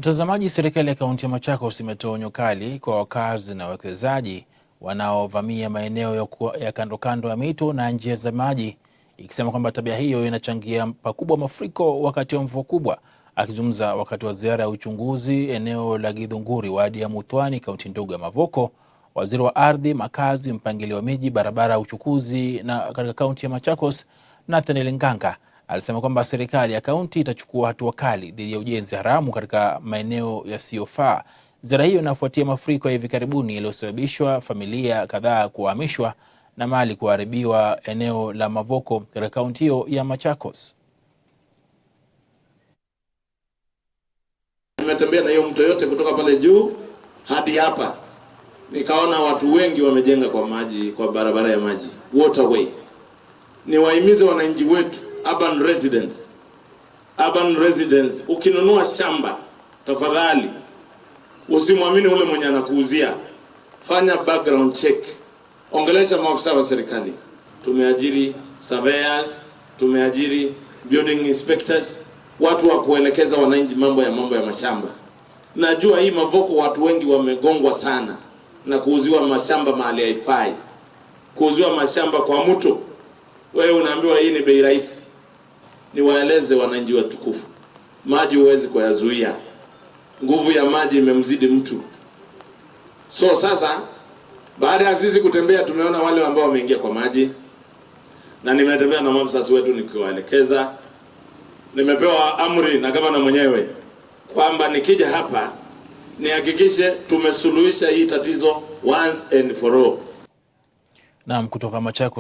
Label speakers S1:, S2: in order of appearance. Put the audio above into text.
S1: Mtazamaji, serikali ya kaunti ya Machakos imetoa onyo kali kwa wakazi na wawekezaji wanaovamia maeneo ya kando kando ya mito na njia za maji, ikisema kwamba tabia hiyo inachangia pakubwa mafuriko wakati wa mvua kubwa. Akizungumza wakati wa ziara ya uchunguzi eneo la Githunguri, wadi ya Muthwani, kaunti ndogo ya Mavoko, waziri wa ardhi, makazi, mpangilio wa miji, barabara, uchukuzi na katika kaunti ya Machakos, Nathaniel Nganga, alisema kwamba serikali ya kaunti itachukua hatua kali dhidi ya ujenzi haramu katika maeneo yasiyofaa. Ziara hiyo inafuatia mafuriko ya hivi karibuni yaliyosababishwa familia kadhaa kuhamishwa na mali kuharibiwa eneo la Mavoko katika kaunti hiyo ya Machakos.
S2: Nimetembea na hiyo mto yote kutoka pale juu hadi hapa, nikaona watu wengi wamejenga kwa maji, kwa barabara ya maji, waterway. Niwahimize wananchi wetu, urban residents, ukinunua shamba tafadhali usimwamini ule mwenye anakuuzia. Fanya background check, ongelesha maafisa wa serikali. Tumeajiri surveyors, tumeajiri building inspectors, watu wa kuelekeza wananchi mambo ya mashamba. Najua hii Mavoko watu wengi wamegongwa sana na kuuziwa mashamba mahali haifai, kuuziwa mashamba kwa mto. Wewe unaambiwa hii ni bei rahisi. Niwaeleze wananchi watukufu, maji huwezi kuyazuia. Nguvu ya maji imemzidi mtu. So sasa baada ya sisi kutembea, tumeona wale ambao wameingia kwa maji, na nimetembea na maafisa wetu nikiwaelekeza. Nimepewa amri na gavana mwenyewe kwamba nikija hapa nihakikishe tumesuluhisha hii tatizo once and for all.
S1: Naam, kutoka Machakos.